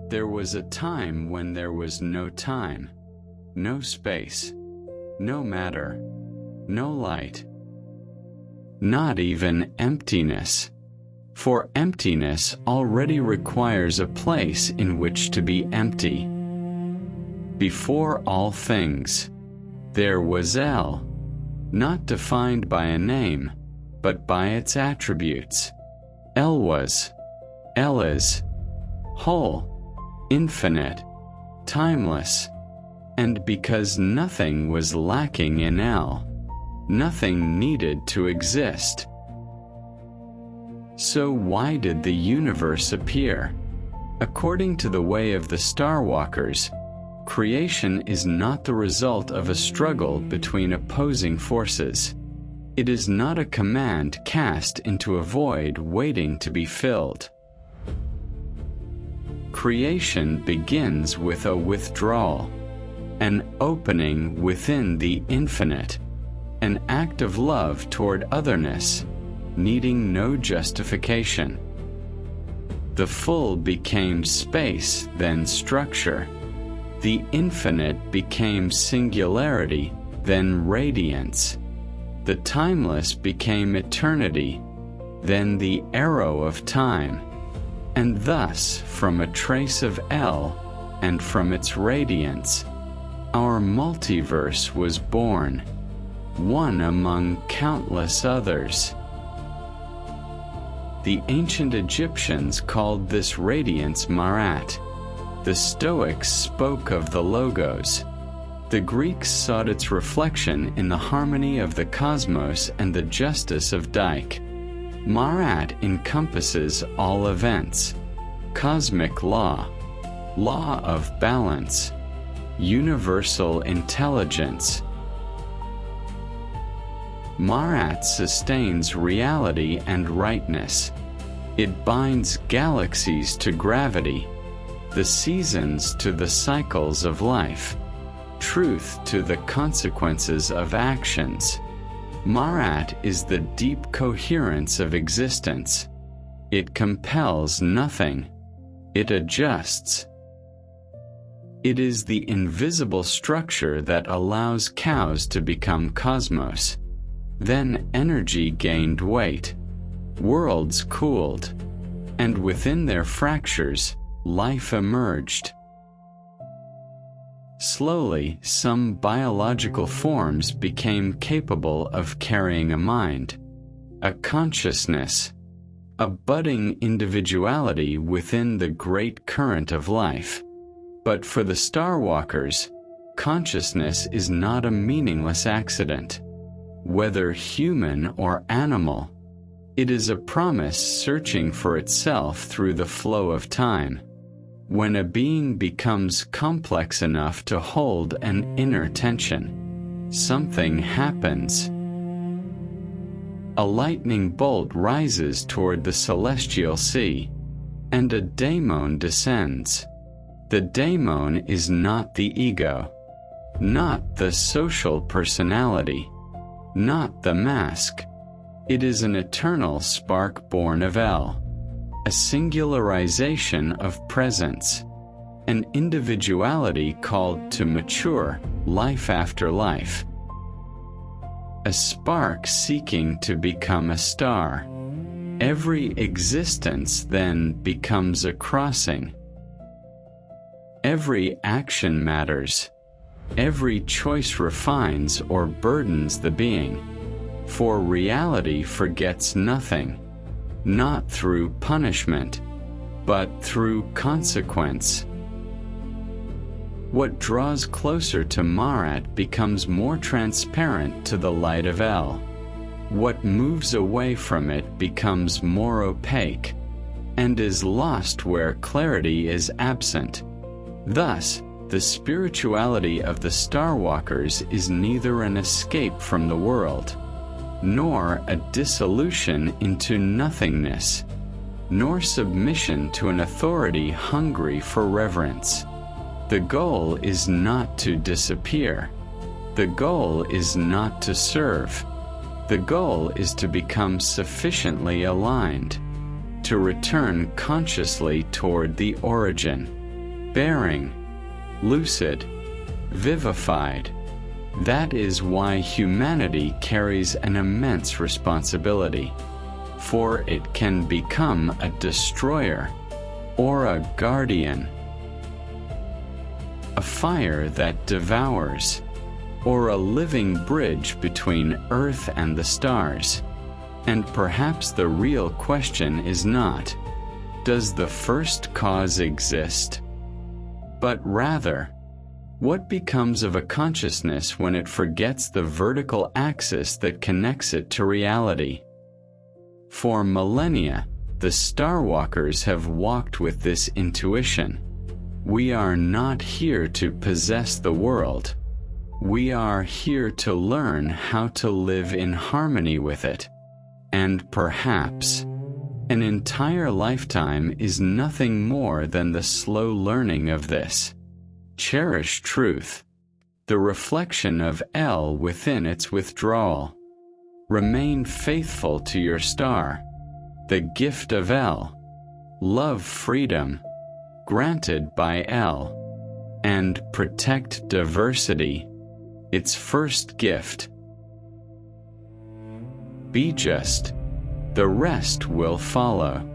There was a time when there was no time, no space, no matter, no light, not even emptiness, for emptiness already requires a place in which to be empty. Before all things, there was El, not defined by a name, but by its attributes. El was, El is, whole, infinite, timeless, and because nothing was lacking in El, nothing needed to exist. So why did the universe appear? According to the way of the Starwalkers, creation is not the result of a struggle between opposing forces. It is not a command cast into a void waiting to be filled. Creation begins with a withdrawal, an opening within the infinite, an act of love toward otherness, needing no justification. The full became space, then structure. The infinite became singularity, then radiance. The timeless became eternity, then the arrow of time. And thus, from a trace of El, and from its radiance, our multiverse was born, one among countless others. The ancient Egyptians called this radiance Marat. The Stoics spoke of the Logos. The Greeks sought its reflection in the harmony of the cosmos and the justice of Dike. Marat encompasses all events, cosmic law, law of balance, universal intelligence. Marat sustains reality and rightness. It binds galaxies to gravity, the seasons to the cycles of life, truth to the consequences of actions. Marat is the deep coherence of existence. It compels nothing. It adjusts. It is the invisible structure that allows cows to become cosmos. Then energy gained weight. Worlds cooled. And within their fractures, life emerged. Slowly, some biological forms became capable of carrying a mind, a consciousness, a budding individuality within the great current of life. But for the Starwalkers, consciousness is not a meaningless accident. Whether human or animal, it is a promise searching for itself through the flow of time. When a being becomes complex enough to hold an inner tension, something happens. A lightning bolt rises toward the celestial sea, and a daemon descends. The daemon is not the ego, not the social personality, not the mask. It is an eternal spark born of El. A singularization of presence, an individuality called to mature, life after life. A spark seeking to become a star. Every existence then becomes a crossing. Every action matters. Every choice refines or burdens the being. For reality forgets nothing. Not through punishment, but through consequence. What draws closer to Marat becomes more transparent to the light of El. What moves away from it becomes more opaque, and is lost where clarity is absent. Thus, the spirituality of the Starwalkers is neither an escape from the world, nor a dissolution into nothingness, nor submission to an authority hungry for reverence. The goal is not to disappear. The goal is not to serve. The goal is to become sufficiently aligned, to return consciously toward the origin. bearing, lucid, vivified. That is why humanity carries an immense responsibility, for it can become a destroyer or a guardian, a fire that devours, or a living bridge between Earth and the stars. And perhaps the real question is not, does the first cause exist? But rather, what becomes of a consciousness when it forgets the vertical axis that connects it to reality? For millennia, the Starwalkers have walked with this intuition. We are not here to possess the world. We are here to learn how to live in harmony with it. And perhaps, an entire lifetime is nothing more than the slow learning of this. Cherish truth, the reflection of L within its withdrawal. Remain faithful to your star, the gift of L. Love freedom, granted by L. And protect diversity, its first gift. Be just, the rest will follow.